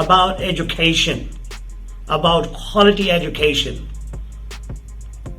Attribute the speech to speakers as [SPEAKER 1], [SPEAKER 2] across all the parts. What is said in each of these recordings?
[SPEAKER 1] about education, about quality education,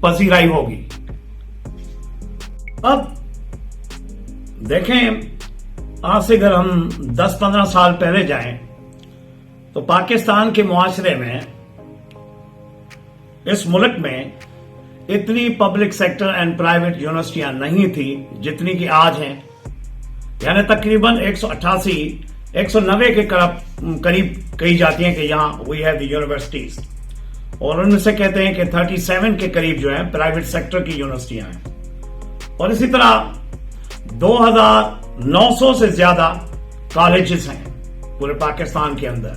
[SPEAKER 1] پذیرائی ہوگی. اب دیکھیں، آج سے اگر ہم 10-15 سال پہلے جائیں تو پاکستان کے معاشرے میں، اس ملک میں اتنی پبلک سیکٹر اینڈ پرائیویٹ یونیورسٹیاں نہیں تھی جتنی کہ آج ہیں. یعنی تقریباً 190 کے قریب کہی جاتی ہیں کہ یہاں وی ہیو دی یونیورسٹیز، اور ان میں سے کہتے ہیں کہ 37 کے قریب جو ہیں پرائیویٹ سیکٹر کی یونیورسٹیاں ہیں. اور اسی طرح 2900 سے زیادہ کالجز ہیں پورے پاکستان کے اندر.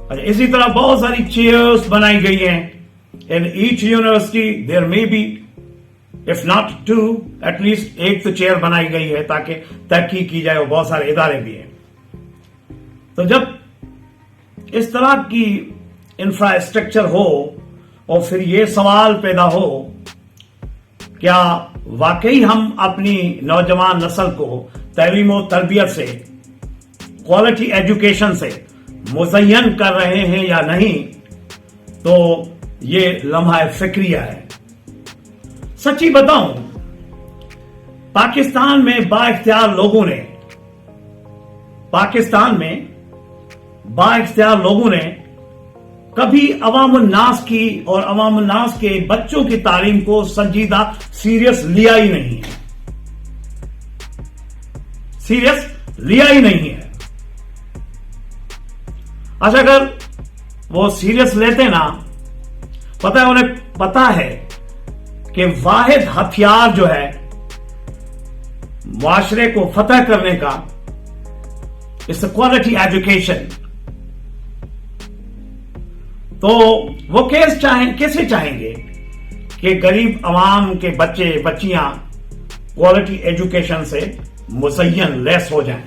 [SPEAKER 1] اور اسی طرح بہت ساری چیئرز بنائی گئی ہیں. In each university there may be, if not two, at least ایک تو چیئر بنائی گئی ہے تاکہ تحقیق کی جائے. اور بہت سارے ادارے بھی ہیں. تو جب اس طرح کی انفراسٹرکچر ہو اور پھر یہ سوال پیدا ہو، کیا واقعی ہم اپنی نوجوان نسل کو تعلیم و تربیت سے، کوالٹی ایجوکیشن سے مزین کر رہے ہیں یا نہیں، تو یہ لمحہ فکریہ ہے. سچی بتاؤں، پاکستان میں با اختیار لوگوں نے کبھی عوام الناس کی اور عوام الناس کے بچوں کی تعلیم کو سنجیدہ سیریس لیا ہی نہیں ہے. اچھا، اگر وہ سیریس لیتے نا، انہیں پتا ہے کہ واحد ہتھیار جو ہے معاشرے کو فتح کرنے کا، اس کوالٹی ایجوکیشن، تو وہ کیسے چاہیں گے کہ غریب عوام کے بچے بچیاں کوالٹی ایجوکیشن سے مزین لیس ہو جائیں.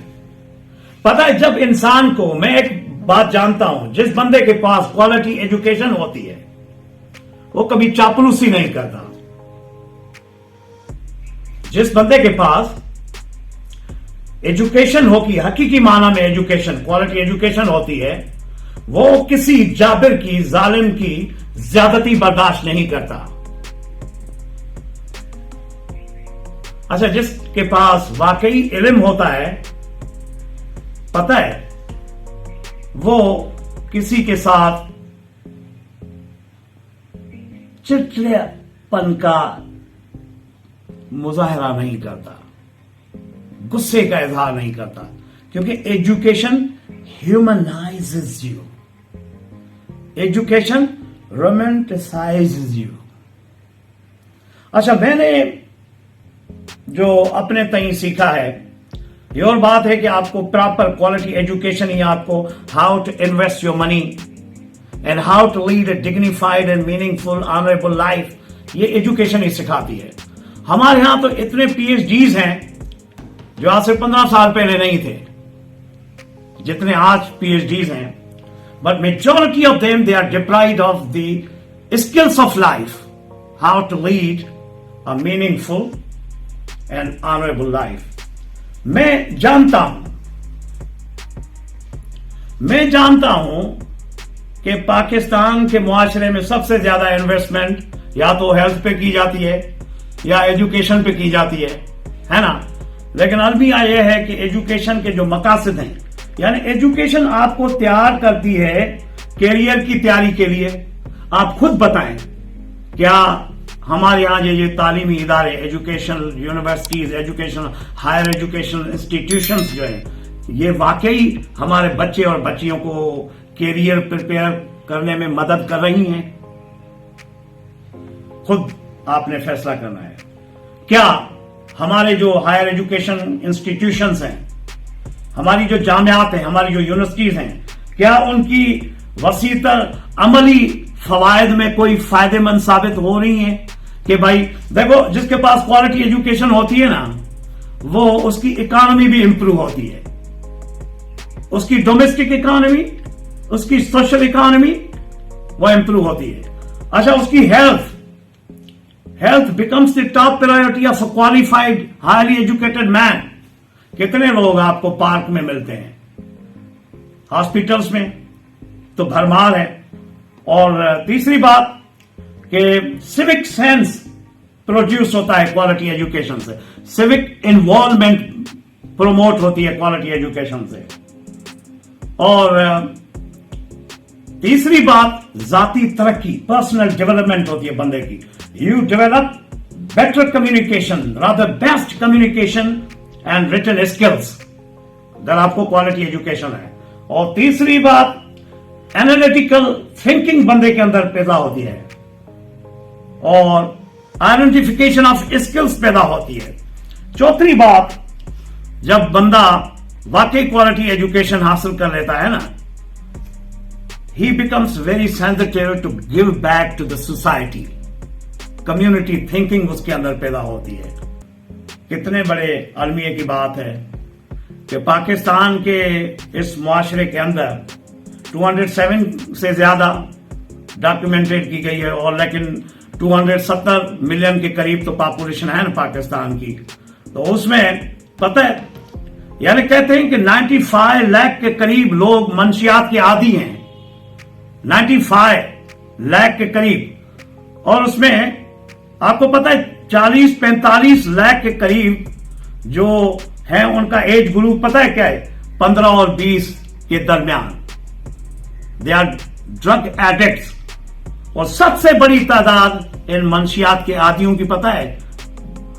[SPEAKER 1] پتہ ہے، جب انسان کو، میں ایک بات جانتا ہوں، جس بندے کے پاس کوالٹی ایجوکیشن ہوتی ہے وہ کبھی چاپلوسی نہیں کرتا. جس بندے کے پاس ایجوکیشن ہوگی، حقیقی معنی میں ایجوکیشن، کوالٹی ایجوکیشن ہوتی ہے، وہ کسی جابر کی، ظالم کی زیادتی برداشت نہیں کرتا. اچھا، جس کے پاس واقعی علم ہوتا ہے، پتہ ہے، وہ کسی کے ساتھ چڑچڑے پن کا مظاہرہ نہیں کرتا، غصے کا اظہار نہیں کرتا، کیونکہ education humanises you, education رومانٹسائزز you. اچھا، میں نے جو اپنے تئیں سیکھا ہے، یہ اور بات ہے کہ آپ کو پراپر کوالٹی ایجوکیشن ہی آپ کو how to invest your money and how to lead a dignified and meaningful honourable life, یہ ایجوکیشن ہی سکھاتی ہے. ہمارے ہاں تو اتنے پی ایچ ڈیز ہیں جو آج سے 15 سال پہلے نہیں تھے جتنے آج پی ایچ ڈیز ہیں. But majority of them they are deprived of the skills of life, how to lead a meaningful and honourable life. میں جانتا ہوں کہ پاکستان کے معاشرے میں سب سے زیادہ انویسٹمنٹ یا تو ہیلتھ پہ کی جاتی ہے یا ایجوکیشن پہ کی جاتی ہے نا. لیکن المیہ یہ ہے کہ ایجوکیشن کے جو مقاصد ہیں، یعنی ایجوکیشن آپ کو تیار کرتی ہے کیریئر کی تیاری کے لیے. آپ خود بتائیں، کیا ہمارے یہاں یہ تعلیمی ادارے، education universities, education higher education institutions جو ہیں، یہ واقعی ہمارے بچے اور بچیوں کو کیریئر پریپیئر کرنے میں مدد کر رہی ہیں؟ خود آپ نے فیصلہ کرنا ہے. کیا ہمارے جو ہائر ایجوکیشن انسٹیٹیوشنز ہیں، ہماری جو جامعات ہیں، ہماری جو یونیورسٹیز ہیں، کیا ان کی وسیع تر عملی فوائد میں کوئی فائدے مند ثابت ہو رہی ہیں؟ کہ بھائی دیکھو، جس کے پاس کوالٹی ایجوکیشن ہوتی ہے نا، وہ اس کی اکانومی بھی امپروو ہوتی ہے، اس کی ڈومیسٹک اکانومی، اس کی سوشل اکانومی وہ امپروو ہوتی ہے. اچھا، اس کی health becomes the top priority of a qualified highly educated man. کتنے لوگ آپ کو پارک میں ملتے ہیں، ہاسپٹلز میں تو بھرمار ہے. اور تیسری بات، کہ سوک سینس پروڈیوس ہوتا ہے کوالٹی ایجوکیشن سے, سوک انوالومنٹ پروموٹ ہوتی ہے کوالٹی ایجوکیشن سے. اور تیسری بات ذاتی ترقی, پرسنل ڈیولپمنٹ ہوتی ہے بندے کی. You develop better communication, rather best communication and written skills, اگر آپ کو کوالٹی ایجوکیشن ہے. اور تیسری بات اینالیٹیکل تھنکنگ بندے کے اندر پیدا ہوتی ہے, اور آئیڈینٹیفیکیشن آف اسکلس پیدا ہوتی ہے. چوتھی بات, جب بندہ واقعی کوالٹی ایجوکیشن حاصل کر لیتا ہے نا, he becomes very sensitive to give back to the society. Community thinking اس کے اندر پیدا ہوتی ہے. کتنے بڑے المیہ کی بات ہے کہ پاکستان کے اس معاشرے کے اندر 207 سے زیادہ ڈاکیومنٹڈ کی گئی ہے, اور لیکن 270 ملین کے قریب تو پاپولیشن ہے نا پاکستان کی. تو اس میں پتہ ہے, یعنی کہتے ہیں کہ 95 لاکھ کے قریب لوگ منشیات کے عادی ہیں, 95 لاکھ کے قریب. اور اس میں آپ کو پتہ ہے 40-45 لاکھ کے قریب جو ہیں ان کا ایج گروپ پتہ ہے کیا ہے, 15 اور 20 کے درمیان. They are drug addicts. اور سب سے بڑی تعداد ان منشیات کے عادیوں کی پتہ ہے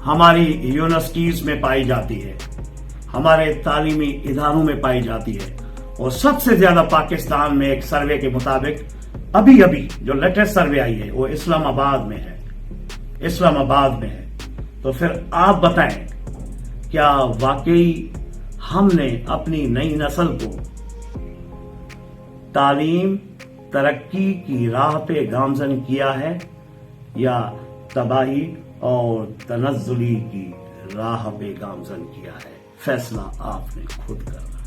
[SPEAKER 1] ہماری یونیورسٹیز میں پائی جاتی ہے, ہمارے تعلیمی اداروں میں پائی جاتی ہے. اور سب سے زیادہ پاکستان میں ایک سروے کے مطابق ابھی جو لیٹسٹ سروے آئی ہے وہ اسلام آباد میں ہے, اسلام آباد میں ہے. تو پھر آپ بتائیں کیا واقعی ہم نے اپنی نئی نسل کو تعلیم ترقی کی راہ پہ گامزن کیا ہے, یا تباہی اور تنزلی کی راہ پہ گامزن کیا ہے؟ فیصلہ آپ نے خود کرنا.